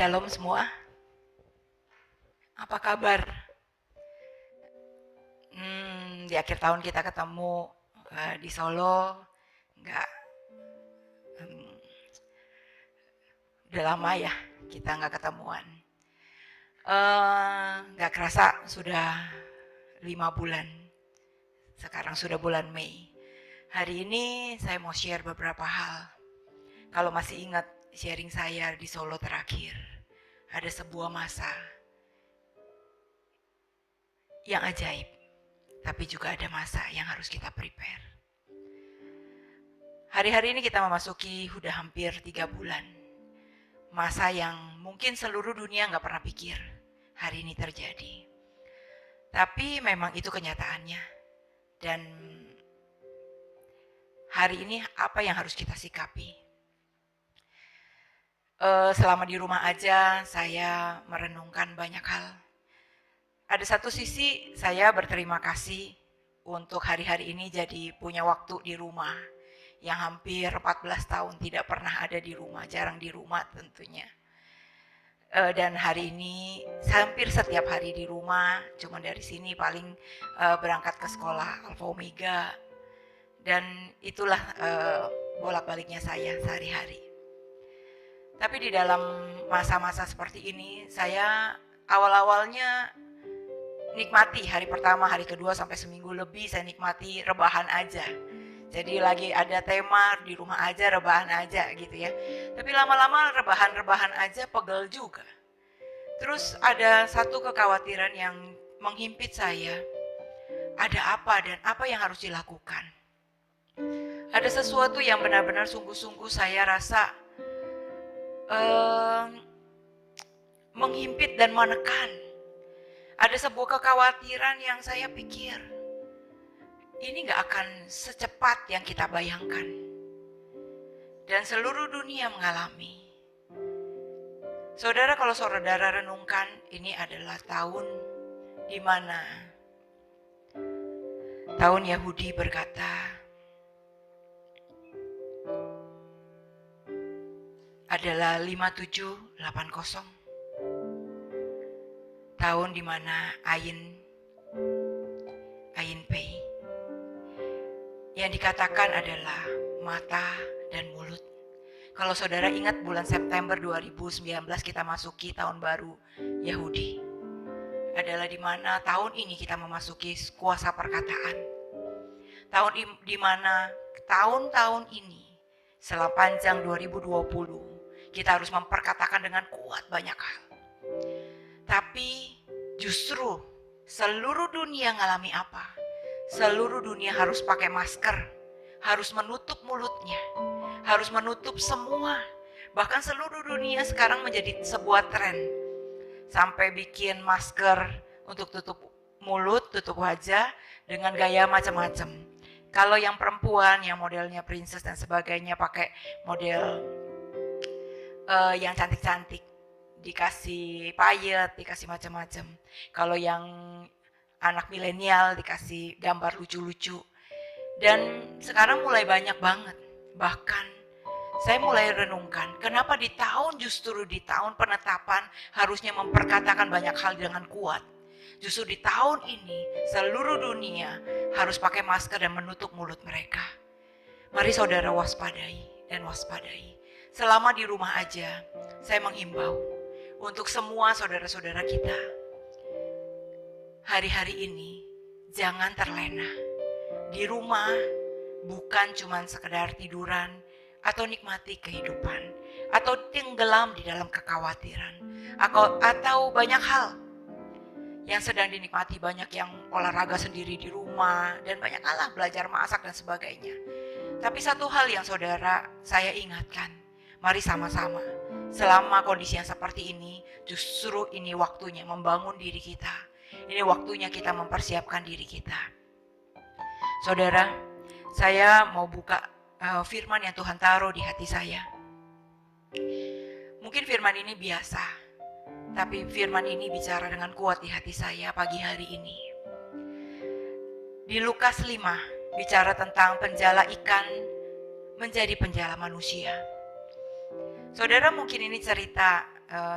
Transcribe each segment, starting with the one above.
Shalom semua. Apa kabar? Di akhir tahun kita ketemu di Solo. Nggak, udah lama ya kita nggak ketemuan. Nggak kerasa sudah 5 bulan. Sekarang sudah bulan Mei. Hari ini saya mau share beberapa hal. Kalau masih ingat sharing saya di Solo terakhir, ada sebuah masa yang ajaib, tapi juga ada masa yang harus kita prepare. Hari-hari ini kita memasuki udah hampir 3 bulan. Masa yang mungkin seluruh dunia nggak pernah pikir hari ini terjadi. Tapi memang itu kenyataannya. Dan hari ini apa yang harus kita sikapi? Selama di rumah aja saya merenungkan banyak hal. Ada satu sisi saya berterima kasih untuk hari-hari ini jadi punya waktu di rumah yang hampir 14 tahun tidak pernah ada di rumah, jarang di rumah tentunya. Dan hari ini hampir setiap hari di rumah, cuma dari sini paling berangkat ke sekolah Alfa Omega, dan itulah bolak-baliknya saya sehari-hari. Tapi di dalam masa-masa seperti ini, saya awal-awalnya nikmati hari pertama, hari kedua sampai seminggu lebih saya nikmati rebahan aja. Jadi lagi ada tema di rumah aja, rebahan aja gitu ya. Tapi lama-lama rebahan-rebahan aja pegel juga. Terus ada satu kekhawatiran yang menghimpit saya. Ada apa dan apa yang harus dilakukan? Ada sesuatu yang benar-benar sungguh-sungguh saya rasa menghimpit dan menekan. Ada sebuah kekhawatiran yang saya pikir ini gak akan secepat yang kita bayangkan. Dan seluruh dunia mengalami. Saudara, kalau saudara renungkan, ini adalah tahun di mana tahun Yahudi berkata adalah 5780. Tahun di mana Ayin Pei yang dikatakan adalah mata dan mulut. Kalau saudara ingat bulan September 2019 kita masuki tahun baru Yahudi. Adalah di mana tahun ini kita memasuki kuasa perkataan. Tahun di mana tahun-tahun ini sepanjang 2020 kita harus memperkatakan dengan kuat banyak hal. Tapi justru seluruh dunia ngalami apa? Seluruh dunia harus pakai masker, harus menutup mulutnya, harus menutup semua. Bahkan seluruh dunia sekarang menjadi sebuah tren. Sampai bikin masker untuk tutup mulut, tutup wajah dengan gaya macam-macam. Kalau yang perempuan, yang modelnya princess dan sebagainya pakai model yang cantik-cantik, dikasih payet, dikasih macam-macam. Kalau yang anak milenial dikasih gambar lucu-lucu. Dan sekarang mulai banyak banget. Bahkan saya mulai renungkan, kenapa justru di tahun penetapan harusnya memperkatakan banyak hal dengan kuat. Justru di tahun ini seluruh dunia harus pakai masker dan menutup mulut mereka. Mari saudara waspadai dan waspadai. Selama di rumah aja, saya menghimbau untuk semua saudara-saudara kita. Hari-hari ini jangan terlena. Di rumah bukan cuma sekedar tiduran atau nikmati kehidupan atau tenggelam di dalam kekhawatiran atau banyak hal yang sedang dinikmati, banyak yang olahraga sendiri di rumah dan banyak hal, belajar masak dan sebagainya. Tapi satu hal yang saudara saya ingatkan, mari sama-sama selama kondisi yang seperti ini, justru ini waktunya membangun diri kita. Ini waktunya kita mempersiapkan diri kita. Saudara, saya mau buka firman yang Tuhan taruh di hati saya. Mungkin firman ini biasa, tapi firman ini bicara dengan kuat di hati saya pagi hari ini. Di Lukas 5 bicara tentang penjala ikan menjadi penjala manusia. Saudara, mungkin ini cerita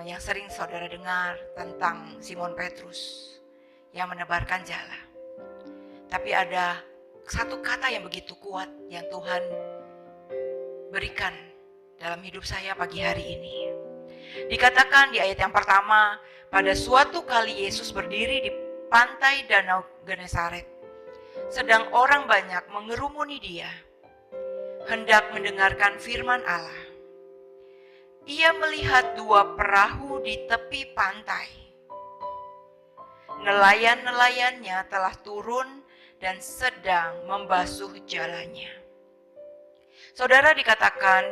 yang sering saudara dengar tentang Simon Petrus yang menebarkan jala. Tapi ada satu kata yang begitu kuat yang Tuhan berikan dalam hidup saya pagi hari ini. Dikatakan di ayat yang pertama, pada suatu kali Yesus berdiri di pantai Danau Genesaret, sedang orang banyak mengerumuni dia, hendak mendengarkan firman Allah. Ia melihat dua perahu di tepi pantai. Nelayan-nelayannya telah turun dan sedang membasuh jalannya. Saudara, dikatakan,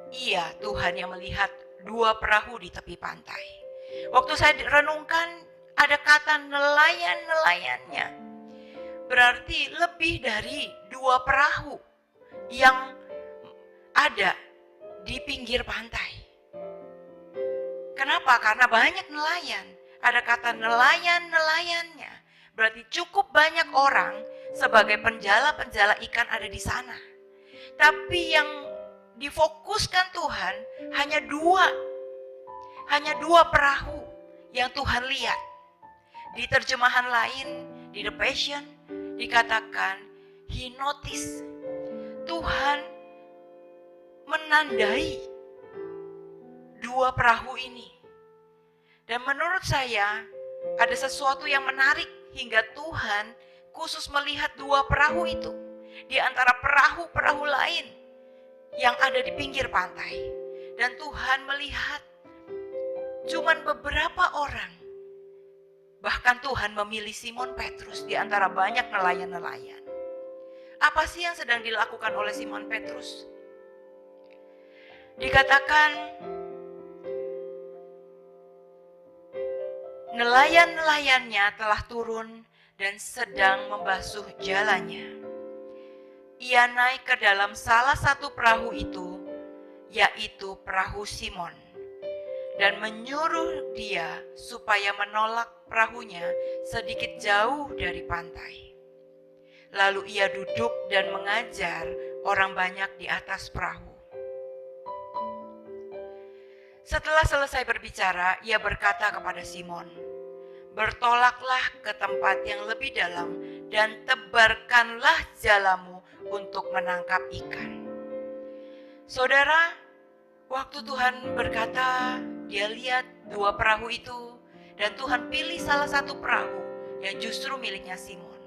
iya, Tuhan yang melihat dua perahu di tepi pantai. Waktu saya renungkan, ada kata nelayan-nelayannya. Berarti lebih dari dua perahu yang ada di pinggir pantai. Kenapa? Karena banyak nelayan. Ada kata nelayan-nelayannya. Berarti cukup banyak orang sebagai penjala-penjala ikan ada di sana. Tapi yang difokuskan Tuhan hanya dua perahu yang Tuhan lihat. Di terjemahan lain, di The Passion, dikatakan He noticed. Tuhan menandai dua perahu ini. Dan menurut saya ada sesuatu yang menarik hingga Tuhan khusus melihat dua perahu itu di antara perahu-perahu lain yang ada di pinggir pantai. Dan Tuhan melihat cuman beberapa orang. Bahkan Tuhan memilih Simon Petrus di antara banyak nelayan-nelayan. Apa sih yang sedang dilakukan oleh Simon Petrus? Dikatakan nelayan-nelayannya telah turun dan sedang membasuh jalannya. Ia naik ke dalam salah satu perahu itu, yaitu perahu Simon, dan menyuruh dia supaya menolak perahunya sedikit jauh dari pantai. Lalu ia duduk dan mengajar orang banyak di atas perahu. Setelah selesai berbicara, ia berkata kepada Simon, "Bertolaklah ke tempat yang lebih dalam dan tebarkanlah jalamu untuk menangkap ikan." Saudara, waktu Tuhan berkata, dia lihat dua perahu itu, dan Tuhan pilih salah satu perahu yang justru miliknya Simon.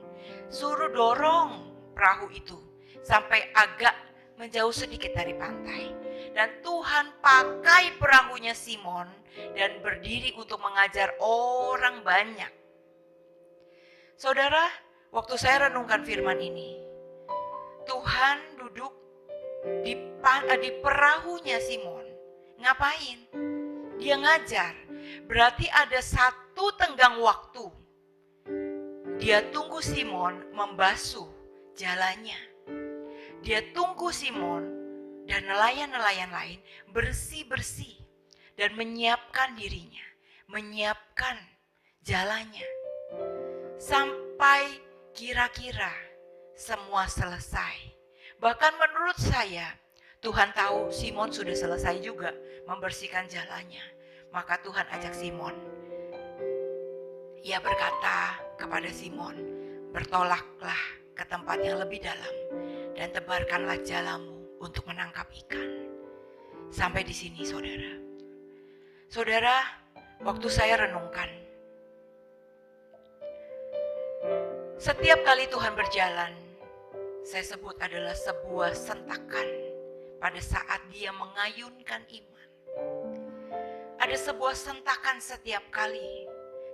Suruh dorong perahu itu sampai agak menjauh sedikit dari pantai. Dan Tuhan pakai perahunya Simon dan berdiri untuk mengajar orang banyak. Saudara, waktu saya renungkan firman ini, Tuhan duduk di perahunya Simon. Ngapain? Dia ngajar. Berarti ada satu tenggang waktu. Dia tunggu Simon membasuh jalannya. Dia tunggu Simon dan nelayan-nelayan lain bersih-bersih dan menyiapkan dirinya, menyiapkan jalannya. Sampai kira-kira semua selesai. Bahkan menurut saya, Tuhan tahu Simon sudah selesai juga membersihkan jalannya. Maka Tuhan ajak Simon. Ia berkata kepada Simon, "Bertolaklah ke tempat yang lebih dalam dan tebarkanlah jalamu untuk menangkap ikan." Sampai di sini, saudara. Saudara, waktu saya renungkan, setiap kali Tuhan berjalan, saya sebut adalah sebuah sentakan pada saat dia mengayunkan iman. Ada sebuah sentakan setiap kali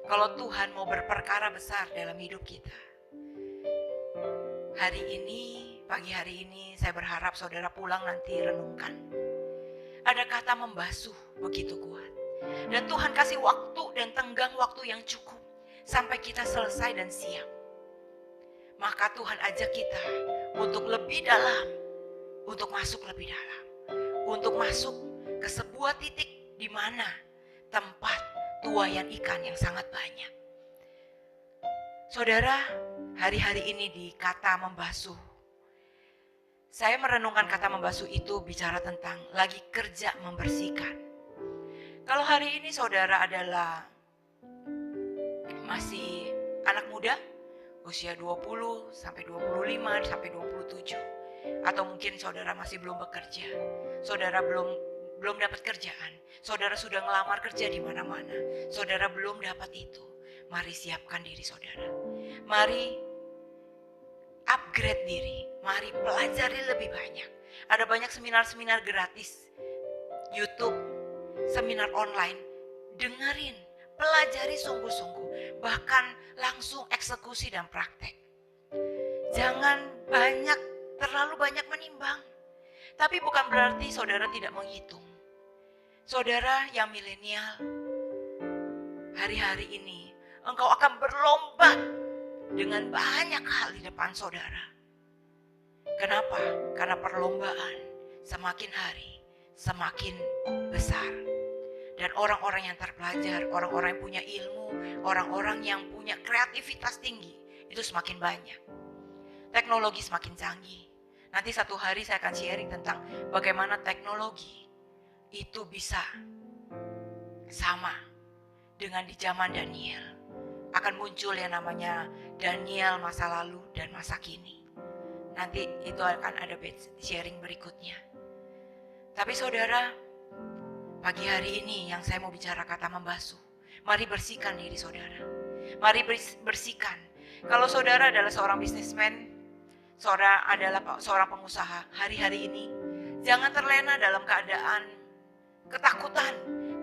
kalau Tuhan mau berperkara besar dalam hidup kita. Hari ini, pagi hari ini, saya berharap saudara pulang nanti renungkan. Ada kata membasuh begitu kuat. Dan Tuhan kasih waktu dan tenggang waktu yang cukup sampai kita selesai dan siap. Maka Tuhan ajak kita untuk lebih dalam, untuk masuk lebih dalam, untuk masuk ke sebuah titik di mana tempat tuaian ikan yang sangat banyak. Saudara, hari-hari ini di kata membasuh, saya merenungkan kata membasuh itu bicara tentang lagi kerja membersihkan. Kalau hari ini saudara adalah masih anak muda, usia 20 sampai 25 sampai 27, atau mungkin saudara masih belum bekerja, saudara belum dapat kerjaan, saudara sudah ngelamar kerja di mana-mana, saudara belum dapat itu. Mari siapkan diri saudara. Mari upgrade diri, mari pelajari lebih banyak. Ada banyak seminar-seminar gratis, YouTube, seminar online. Dengerin, pelajari sungguh-sungguh, bahkan langsung eksekusi dan praktek. Jangan terlalu banyak menimbang. Tapi bukan berarti saudara tidak menghitung. Saudara yang milenial, hari-hari ini engkau akan berlomba dengan banyak hal di depan saudara. Kenapa? Karena perlombaan semakin hari semakin besar. Dan orang-orang yang terpelajar, orang-orang yang punya ilmu, orang-orang yang punya kreativitas tinggi, itu semakin banyak. Teknologi semakin canggih. Nanti satu hari saya akan sharing tentang bagaimana teknologi itu bisa sama dengan di zaman Daniel. Akan muncul yang namanya Daniel masa lalu dan masa kini. Nanti itu akan ada sharing berikutnya. Tapi saudara, pagi hari ini yang saya mau bicara kata membasuh. Mari bersihkan diri saudara. Mari bersihkan. Kalau saudara adalah seorang bisnismen, saudara adalah seorang pengusaha, hari-hari ini jangan terlena dalam keadaan ketakutan.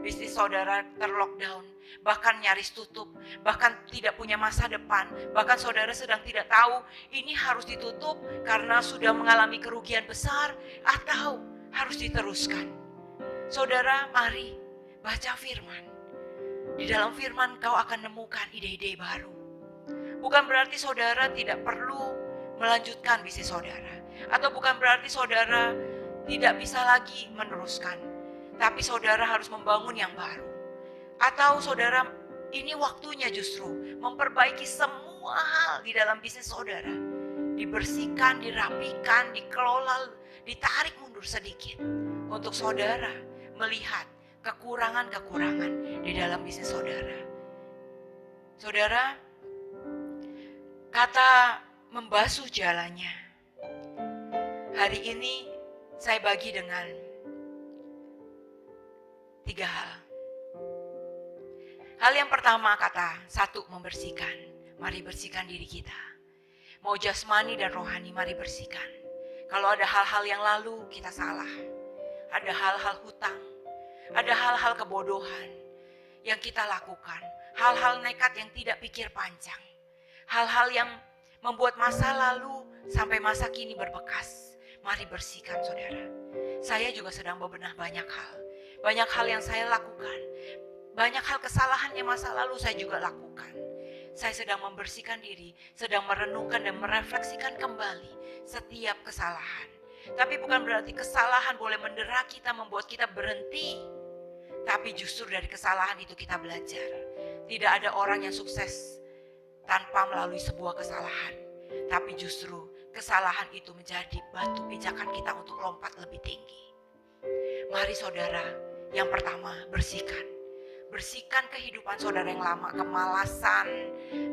Bisnis saudara terlockdown, bahkan nyaris tutup, bahkan tidak punya masa depan, bahkan saudara sedang tidak tahu ini harus ditutup karena sudah mengalami kerugian besar atau harus diteruskan. Saudara, mari baca firman. Di dalam firman kau akan nemukan ide-ide baru. Bukan berarti saudara tidak perlu melanjutkan bisnis saudara, atau bukan berarti saudara tidak bisa lagi meneruskan. Tapi saudara harus membangun yang baru. Atau saudara, ini waktunya justru memperbaiki semua hal di dalam bisnis saudara. Dibersihkan, dirapikan, dikelola, ditarik mundur sedikit. Untuk saudara melihat kekurangan-kekurangan di dalam bisnis saudara. Saudara, kata membasuh jalannya. Hari ini saya bagi dengan 3 hal. Hal yang pertama kata 1, membersihkan. Mari bersihkan diri kita. Mau jasmani dan rohani, mari bersihkan. Kalau ada hal-hal yang lalu kita salah. Ada hal-hal hutang. Ada hal-hal kebodohan yang kita lakukan. Hal-hal nekat yang tidak pikir panjang. Hal-hal yang membuat masa lalu sampai masa kini berbekas. Mari bersihkan saudara. Saya juga sedang bebenah banyak hal. Banyak hal yang saya lakukan. Banyak hal kesalahan yang masa lalu saya juga lakukan. Saya sedang membersihkan diri, sedang merenungkan dan merefleksikan kembali setiap kesalahan. Tapi bukan berarti kesalahan boleh mendera kita, membuat kita berhenti. Tapi justru dari kesalahan itu kita belajar. Tidak ada orang yang sukses tanpa melalui sebuah kesalahan. Tapi justru kesalahan itu menjadi batu pijakan kita untuk lompat lebih tinggi. Mari saudara, yang pertama bersihkan. Bersihkan kehidupan saudara yang lama, kemalasan,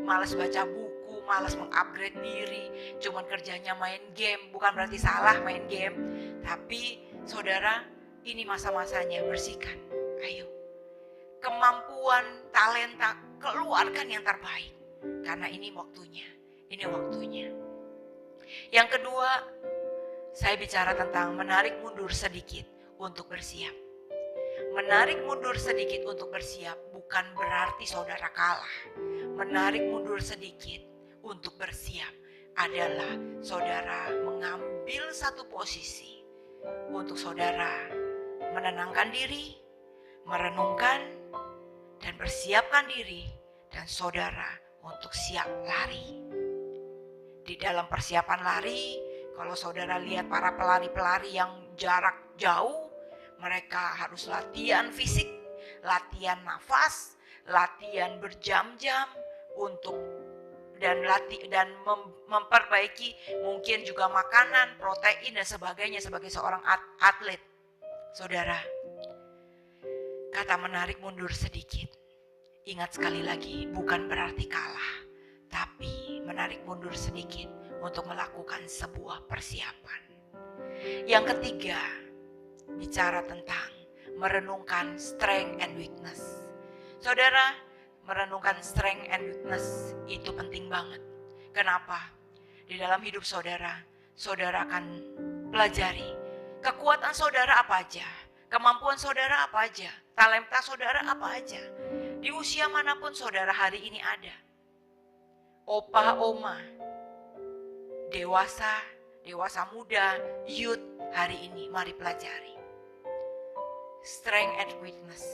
malas baca buku, malas mengupgrade diri, cuman kerjanya main game. Bukan berarti salah main game, tapi saudara, ini masa-masanya bersihkan. Ayo, kemampuan, talenta, keluarkan yang terbaik. Karena ini waktunya, ini waktunya. Yang kedua, saya bicara tentang menarik mundur sedikit untuk bersiap. Menarik mundur sedikit untuk bersiap bukan berarti saudara kalah. Menarik mundur sedikit untuk bersiap adalah saudara mengambil satu posisi untuk saudara menenangkan diri, merenungkan, dan bersiapkan diri dan saudara untuk siap lari. Di dalam persiapan lari, kalau saudara lihat para pelari-pelari yang jarak jauh, mereka harus latihan fisik, latihan nafas, latihan berjam-jam untuk dan memperbaiki mungkin juga makanan, protein dan sebagainya sebagai seorang atlet. Saudara, Kata menarik mundur sedikit. Ingat sekali lagi, bukan berarti kalah, tapi menarik mundur sedikit untuk melakukan sebuah persiapan. Yang ketiga, bicara tentang merenungkan strength and weakness. Saudara, merenungkan strength and weakness itu penting banget. Kenapa? Di dalam hidup saudara, saudara akan pelajari kekuatan saudara apa aja, kemampuan saudara apa aja, talenta saudara apa aja. Di usia manapun saudara hari ini ada. Opa, oma, dewasa muda, youth, hari ini mari pelajari. Strength and weakness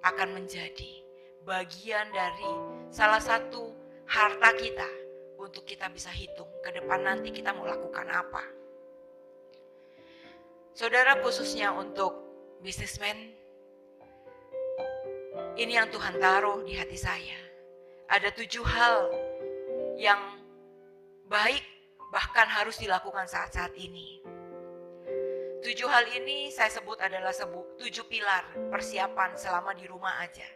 akan menjadi bagian dari salah satu harta kita untuk kita bisa hitung ke depan nanti kita mau lakukan apa. Saudara, khususnya untuk businessman, ini yang Tuhan taruh di hati saya. Ada 7 hal yang baik bahkan harus dilakukan saat-saat ini. 7 hal ini saya sebut adalah 7 pilar persiapan selama di rumah aja.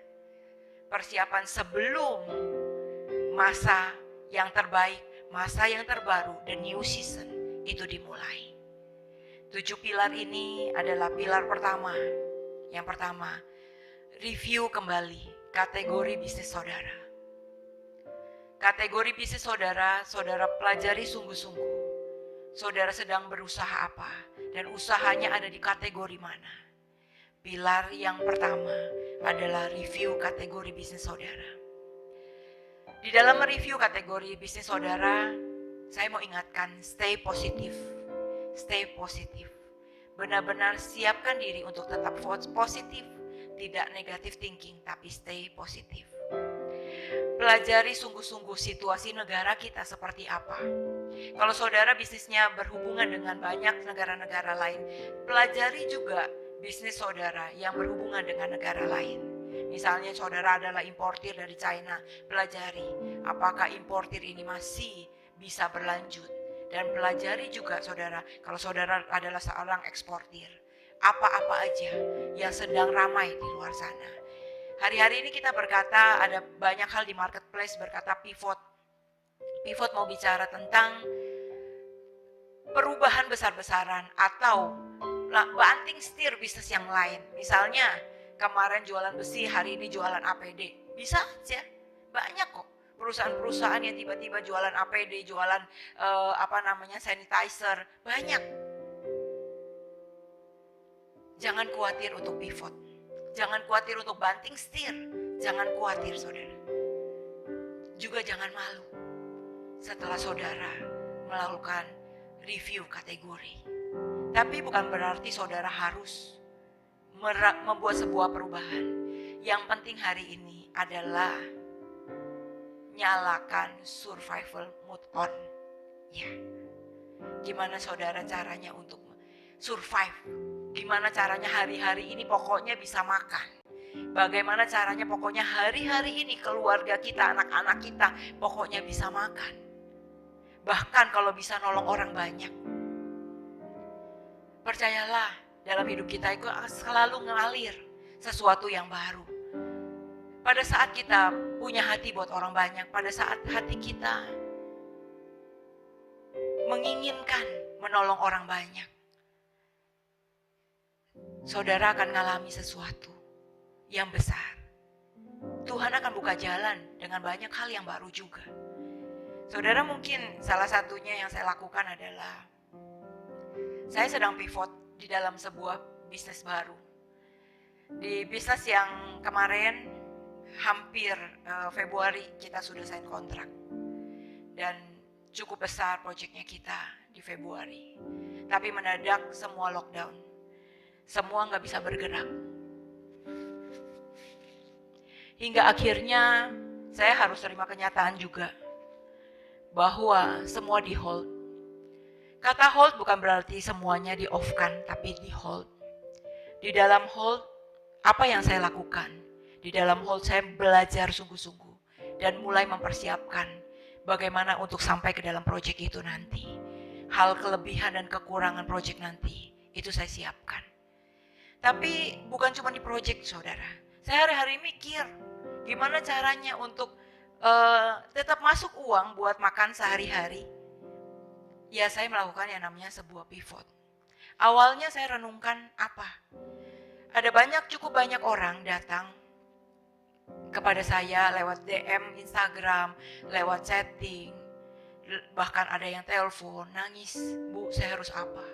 Persiapan sebelum masa yang terbaik, masa yang terbaru, dan new season itu dimulai. 7 pilar ini adalah pilar pertama. Yang pertama, review kembali kategori bisnis saudara. Kategori bisnis saudara, saudara pelajari sungguh-sungguh. Saudara sedang berusaha apa dan usahanya ada di kategori mana. Pilar yang pertama adalah review kategori bisnis saudara. Di dalam mereview kategori bisnis saudara, saya mau ingatkan stay positif. Stay positif. Benar-benar siapkan diri untuk tetap positif, tidak negatif thinking, tapi stay positif. Pelajari sungguh-sungguh situasi negara kita seperti apa. Kalau saudara bisnisnya berhubungan dengan banyak negara-negara lain, pelajari juga bisnis saudara yang berhubungan dengan negara lain. Misalnya saudara adalah importir dari China, pelajari apakah importir ini masih bisa berlanjut. Dan pelajari juga saudara, kalau saudara adalah seorang eksportir, apa-apa aja yang sedang ramai di luar sana. Hari-hari ini kita berkata ada banyak hal di marketplace berkata pivot. Pivot mau bicara tentang perubahan besar-besaran atau banting setir bisnis yang lain. Misalnya kemarin jualan besi, hari ini jualan APD. Bisa aja, banyak kok. Perusahaan-perusahaan yang tiba-tiba jualan APD, jualan sanitizer, banyak. Jangan khawatir untuk pivot. Jangan khawatir untuk banting setir. Jangan khawatir saudara. Juga jangan malu setelah saudara melakukan review kategori. Tapi bukan berarti saudara harus membuat sebuah perubahan. Yang penting hari ini adalah nyalakan survival mode on. Ya. Gimana saudara caranya untuk survive? Gimana caranya hari-hari ini pokoknya bisa makan? Bagaimana caranya pokoknya hari-hari ini keluarga kita, anak-anak kita pokoknya bisa makan? Bahkan kalau bisa nolong orang banyak. Percayalah, dalam hidup kita itu selalu ngalir sesuatu yang baru. Pada saat kita punya hati buat orang banyak, pada saat hati kita menginginkan menolong orang banyak, saudara akan mengalami sesuatu yang besar. Tuhan akan buka jalan dengan banyak hal yang baru juga. Saudara, mungkin salah satunya yang saya lakukan adalah saya sedang pivot di dalam sebuah bisnis baru. Di bisnis yang kemarin hampir Februari kita sudah sign kontrak. Dan cukup besar proyeknya kita di Februari. Tapi mendadak semua lockdown. Semua gak bisa bergerak. Hingga akhirnya saya harus terima kenyataan juga. Bahwa semua di hold. Kata hold bukan berarti semuanya di off kan, tapi di hold. Di dalam hold, apa yang saya lakukan? Di dalam hold saya belajar sungguh-sungguh dan mulai mempersiapkan bagaimana untuk sampai ke dalam proyek itu nanti. Hal kelebihan dan kekurangan proyek nanti itu saya siapkan. Tapi bukan cuma di project, saudara. Saya hari-hari mikir gimana caranya untuk tetap masuk uang buat makan sehari-hari. Ya, saya melakukan yang namanya sebuah pivot. Awalnya saya renungkan apa? Ada cukup banyak orang datang kepada saya lewat DM Instagram, lewat chatting, bahkan ada yang telepon, nangis, "Bu, saya harus apa?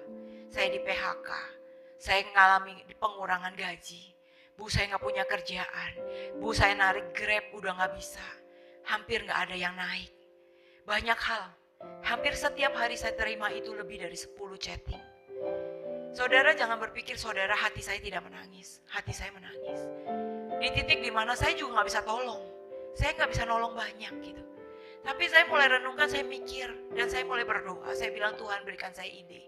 Saya di PHK, saya mengalami pengurangan gaji. Bu, saya nggak punya kerjaan. Bu, saya narik Grab udah nggak bisa. Hampir nggak ada yang naik." Banyak hal. Hampir setiap hari saya terima itu lebih dari 10 chatting. Saudara jangan berpikir saudara hati saya tidak menangis. Hati saya menangis. Di titik dimana saya juga nggak bisa tolong. Saya nggak bisa nolong banyak gitu. Tapi saya mulai renungkan, saya mikir, dan saya mulai berdoa. Saya bilang, Tuhan berikan saya ide.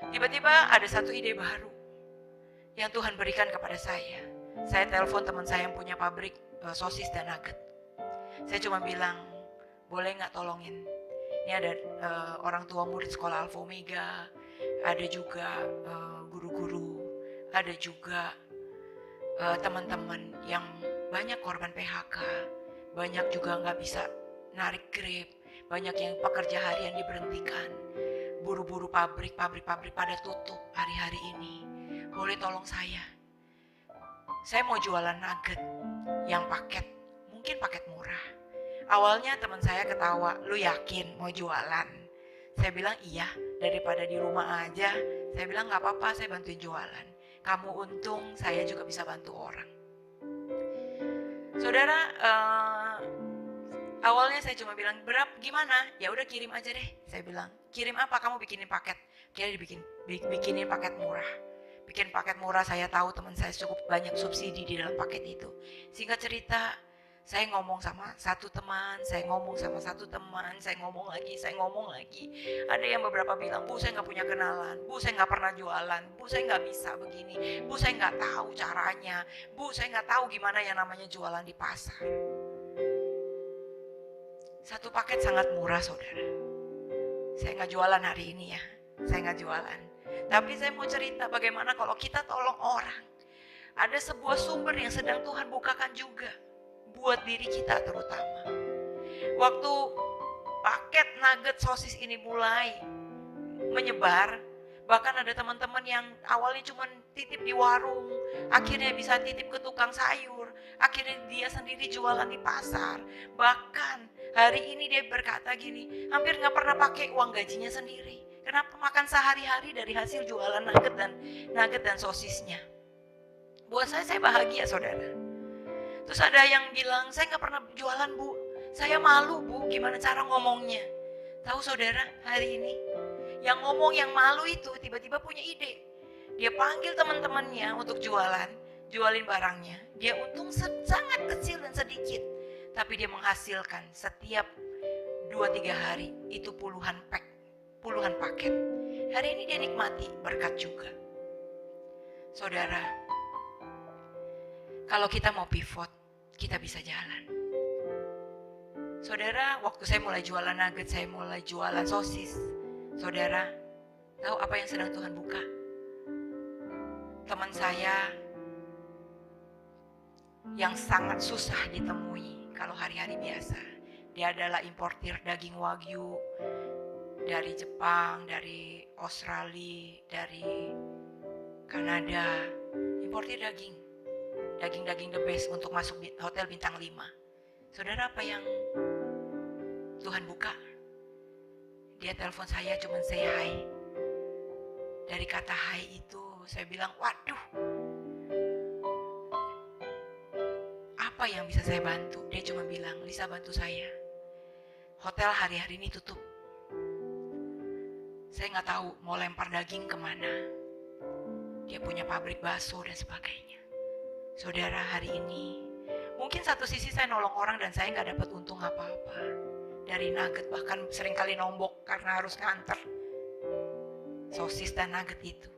Tiba-tiba ada satu ide baru yang Tuhan berikan kepada saya. Saya telepon teman saya yang punya pabrik sosis dan nugget. Saya cuma bilang, boleh nggak tolongin? Ini ada orang tua murid sekolah Alfa Omega, ada juga guru-guru, ada juga teman-teman yang banyak korban PHK, banyak juga nggak bisa narik Grab, banyak yang pekerja harian diberhentikan, buru-buru pabrik pada tutup hari-hari ini. Boleh tolong saya? Saya mau jualan nugget yang mungkin paket murah. Awalnya teman saya ketawa, "Lu yakin mau jualan?" Saya bilang, "Iya, daripada di rumah aja." Saya bilang, "Gak apa-apa, saya bantuin jualan. Kamu untung, saya juga bisa bantu orang." Saudara, awalnya saya cuma bilang, "Berapa? Gimana?" "Ya udah kirim aja deh." Saya bilang, "Kirim apa? Kamu bikinin paket." Kira bikinin paket murah. Bikin paket murah, saya tahu teman saya cukup banyak subsidi di dalam paket itu. Singkat cerita, saya ngomong sama satu teman, saya ngomong lagi. Ada yang beberapa bilang, "Bu, saya nggak punya kenalan. Bu, saya nggak pernah jualan. Bu, saya nggak bisa begini. Bu, saya nggak tahu caranya. Bu, saya nggak tahu gimana yang namanya jualan di pasar." Satu paket sangat murah, saudara. Saya nggak jualan hari ini ya. Saya nggak jualan. Tapi saya mau cerita bagaimana kalau kita tolong orang. Ada sebuah sumber yang sedang Tuhan bukakan juga. Buat diri kita terutama. Waktu paket nugget sosis ini mulai menyebar, bahkan ada teman-teman yang awalnya cuma titip di warung, akhirnya bisa titip ke tukang sayur, akhirnya dia sendiri jualan di pasar. Bahkan hari ini dia berkata gini, hampir gak pernah pakai uang gajinya sendiri. Kenapa? Makan sehari-hari dari hasil jualan nugget dan sosisnya. Buat saya bahagia, saudara. Terus ada yang bilang, "Saya gak pernah jualan, Bu. Saya malu, Bu. Gimana cara ngomongnya?" Tahu saudara, hari ini yang ngomong yang malu itu tiba-tiba punya ide. Dia panggil teman-temannya untuk jualin barangnya. Dia untung sangat kecil dan sedikit, tapi dia menghasilkan setiap 2-3 hari itu puluhan paket. Hari ini dia nikmati berkat juga. Saudara, kalau kita mau pivot, kita bisa jalan. Saudara, waktu saya mulai jualan nugget, saya mulai jualan sosis. Saudara, tahu apa yang sedang Tuhan buka? Teman saya yang sangat susah ditemui kalau hari-hari biasa. Dia adalah importir daging wagyu dari Jepang, dari Australia, dari Kanada. Importir daging the best untuk masuk hotel bintang 5. Saudara, apa yang Tuhan buka? Dia telepon saya cuma say hi. Dari kata hi itu saya bilang, waduh, apa yang bisa saya bantu? Dia cuma bilang, "Lisa, bantu saya. Hotel hari-hari ini tutup. Saya gak tahu mau lempar daging kemana." Dia punya pabrik bakso dan sebagainya. Saudara, hari ini mungkin satu sisi saya nolong orang dan saya gak dapat untung apa-apa dari nugget, bahkan seringkali nombok karena harus nganter sosis dan nugget itu.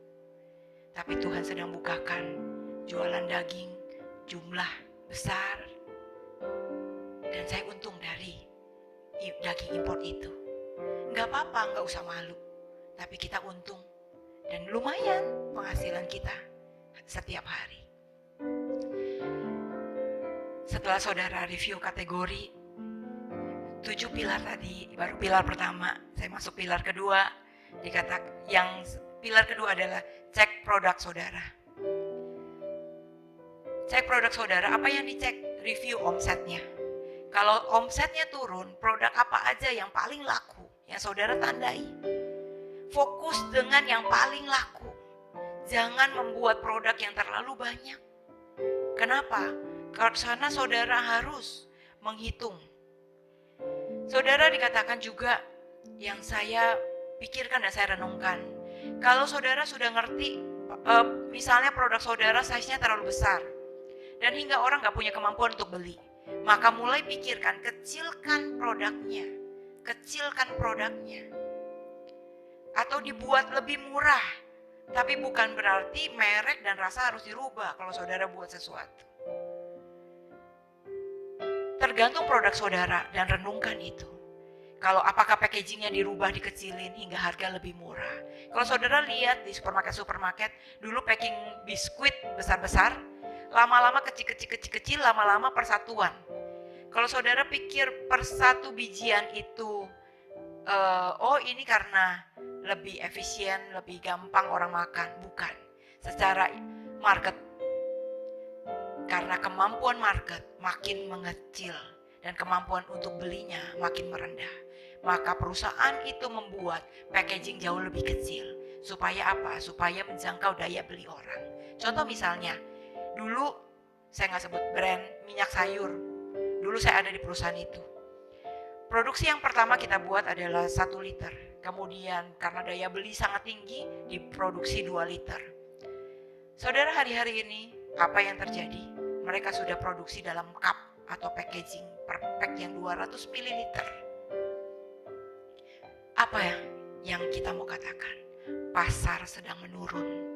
Tapi Tuhan sedang bukakan jualan daging jumlah besar, dan saya untung dari daging impor itu. Gak apa-apa, gak usah malu, tapi kita untung dan lumayan penghasilan kita setiap hari. Setelah saudara review kategori 7 pilar tadi, baru pilar pertama, saya masuk pilar kedua. Pilar kedua adalah cek produk saudara. Cek produk saudara, apa yang dicek? Review omsetnya. Kalau omsetnya turun, produk apa aja yang paling laku, yang saudara tandai. Fokus dengan yang paling laku. Jangan membuat produk yang terlalu banyak. Kenapa? Karena saudara harus menghitung. Saudara dikatakan juga yang saya pikirkan dan saya renungkan. Kalau saudara sudah ngerti, misalnya produk saudara size-nya terlalu besar dan hingga orang gak punya kemampuan untuk beli, maka mulai pikirkan, kecilkan produknya. Atau dibuat lebih murah. Tapi bukan berarti merek dan rasa harus dirubah kalau saudara buat sesuatu. Tergantung produk saudara dan renungkan itu. Kalau apakah packagingnya dirubah, dikecilin hingga harga lebih murah. Kalau saudara lihat di supermarket, dulu packing biskuit besar-besar, lama-lama kecil, lama-lama persatuan. Kalau saudara pikir per satu bijian itu, ini karena lebih efisien, lebih gampang orang makan. Bukan. Secara market, karena kemampuan market makin mengecil dan kemampuan untuk belinya makin merendah, maka perusahaan itu membuat packaging jauh lebih kecil. Supaya apa? Supaya menjangkau daya beli orang. Contoh misalnya, dulu saya nggak sebut brand minyak sayur. Dulu saya ada di perusahaan itu. Produksi yang pertama kita buat adalah 1 liter. Kemudian karena daya beli sangat tinggi, diproduksi 2 liter. Saudara, hari-hari ini apa yang terjadi? Mereka sudah produksi dalam cup atau packaging per pack yang 200 ml. Apa yang kita mau katakan? Pasar sedang menurun.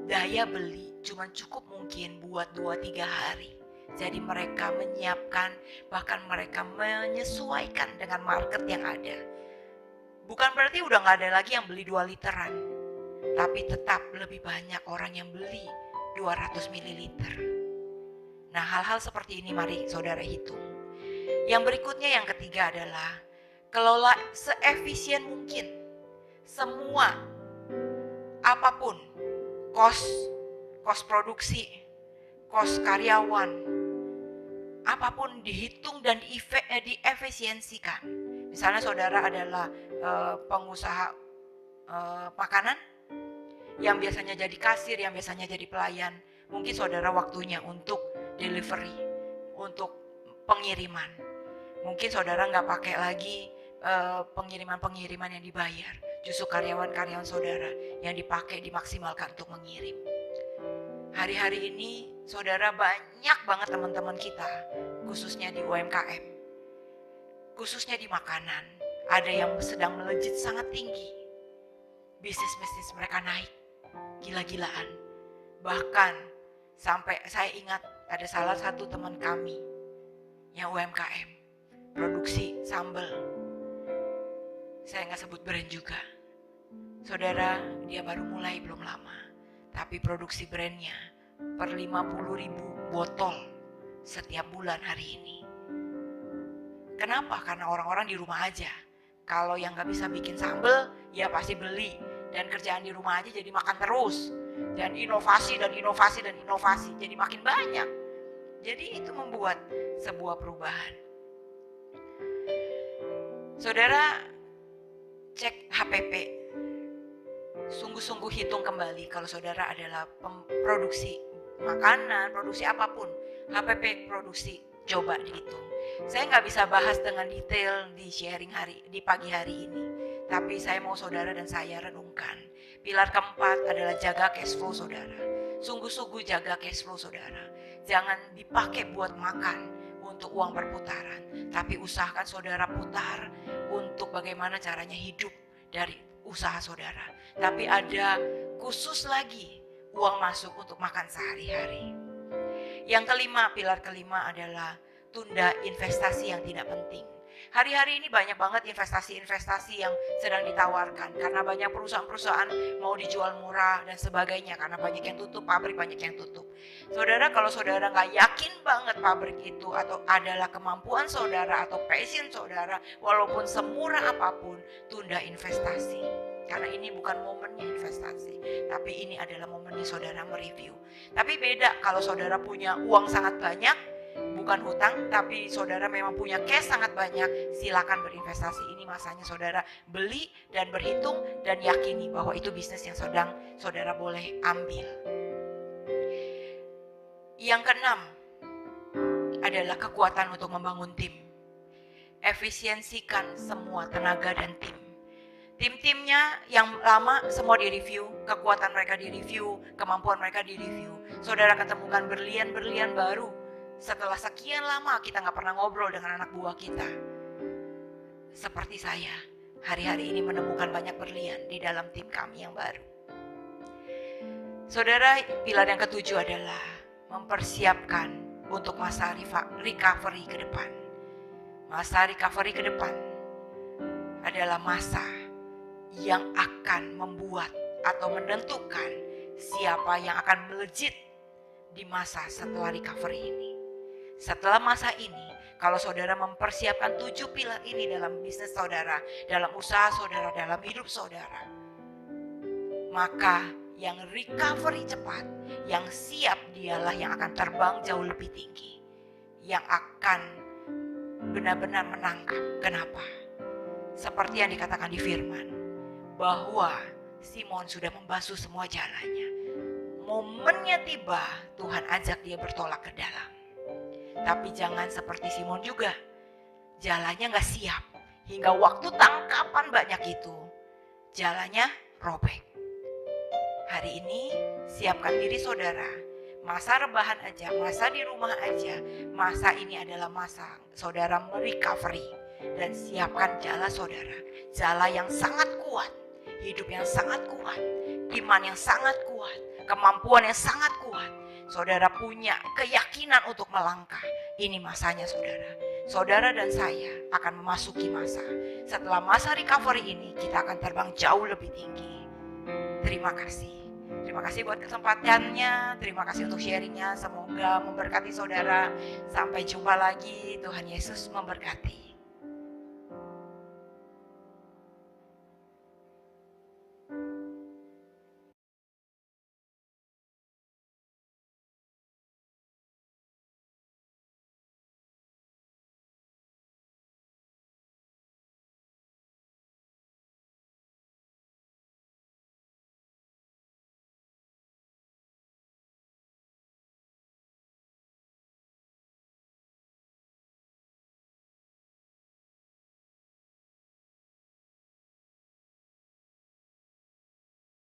Daya beli cuma cukup mungkin buat 2-3 hari. Jadi mereka menyiapkan, bahkan mereka menyesuaikan dengan market yang ada. Bukan berarti udah gak ada lagi yang beli 2 literan. Tapi tetap lebih banyak orang yang beli 200 ml. Nah, hal-hal seperti ini mari saudara hitung. Yang berikutnya, yang ketiga adalah kelola seefisien mungkin. Semua, apapun, kos produksi, kos karyawan, apapun dihitung dan diefisiensikan. Misalnya saudara adalah pengusaha makanan, yang biasanya jadi kasir, yang biasanya jadi pelayan. Mungkin saudara waktunya untuk delivery, untuk pengiriman. Mungkin saudara nggak pakai lagi pengiriman yang dibayar. Justru karyawan-karyawan saudara yang dimaksimalkan untuk mengirim. Hari-hari ini saudara, banyak banget teman-teman kita, khususnya di UMKM, khususnya di makanan, ada yang sedang melejit sangat tinggi. Bisnis mereka naik gila-gilaan. Bahkan sampai saya ingat ada salah satu teman kami yang UMKM, produksi sambal. Saya nggak sebut brand juga. Saudara, dia baru mulai belum lama, tapi produksi brandnya per 50.000 botol setiap bulan hari ini. Kenapa? Karena orang-orang di rumah aja. Kalau yang nggak bisa bikin sambal, ya pasti beli. Dan kerjaan di rumah aja jadi makan terus. Dan inovasi, jadi makin banyak. Jadi itu membuat sebuah perubahan. Saudara, cek HPP. Sungguh-sungguh hitung kembali kalau saudara adalah produksi makanan, produksi apapun. HPP produksi, coba dihitung. Saya nggak bisa bahas dengan detail di sharing di pagi hari ini. Tapi saya mau saudara dan saya renungkan. Pilar keempat adalah jaga cash flow saudara. Sungguh-sungguh jaga cash flow saudara. Jangan dipakai buat makan untuk uang perputaran. Tapi usahakan saudara putar untuk bagaimana caranya hidup dari usaha saudara. Tapi ada khusus lagi uang masuk untuk makan sehari-hari. Yang kelima, pilar kelima adalah tunda investasi yang tidak penting. Hari-hari ini banyak banget investasi-investasi yang sedang ditawarkan karena banyak perusahaan-perusahaan mau dijual murah dan sebagainya, karena banyak yang tutup, pabrik banyak yang tutup. Saudara, kalau saudara nggak yakin banget pabrik itu atau adalah kemampuan saudara atau passion saudara, walaupun semurah apapun, tunda investasi. Karena ini bukan momennya investasi, tapi ini adalah momennya saudara mereview. Tapi beda kalau saudara punya uang sangat banyak, bukan hutang, tapi saudara memang punya cash sangat banyak, silakan berinvestasi. Ini masanya saudara beli dan berhitung dan yakini bahwa itu bisnis yang sedang saudara boleh ambil. Yang keenam adalah kekuatan untuk membangun tim. Efisiensikan semua tenaga dan tim. Tim-timnya yang lama semua direview, kekuatan mereka direview, kemampuan mereka direview. Saudara ketemukan berlian-berlian baru. Setelah sekian lama kita gak pernah ngobrol dengan anak buah kita. Seperti saya, hari-hari ini menemukan banyak berlian di dalam tim kami yang baru. Saudara, pilar yang ketujuh adalah mempersiapkan untuk masa recovery ke depan. Masa recovery ke depan adalah masa yang akan membuat atau menentukan siapa yang akan melejit di masa setelah recovery ini. Setelah masa ini, kalau saudara mempersiapkan 7 pilar ini dalam bisnis saudara, dalam usaha saudara, dalam hidup saudara, maka yang recovery cepat, yang siap dialah yang akan terbang jauh lebih tinggi, yang akan benar-benar menangkap. Kenapa? Seperti yang dikatakan di firman, bahwa Simon sudah membasuh semua jalannya. Momennya tiba, Tuhan ajak dia bertolak ke dalam. Tapi jangan seperti Simon juga, jalannya gak siap, hingga waktu tangkapan banyak itu, jalannya robek. Hari ini siapkan diri saudara, masa rebahan aja, masa di rumah aja, masa ini adalah masa saudara merecovery. Dan siapkan jala saudara, jala yang sangat kuat, hidup yang sangat kuat, iman yang sangat kuat, kemampuan yang sangat kuat. Saudara punya keyakinan untuk melangkah. Ini masanya saudara. Saudara dan saya akan memasuki masa. Setelah masa recovery ini, kita akan terbang jauh lebih tinggi. Terima kasih. Terima kasih buat kesempatannya. Terima kasih untuk sharingnya. Semoga memberkati saudara. Sampai jumpa lagi. Tuhan Yesus memberkati.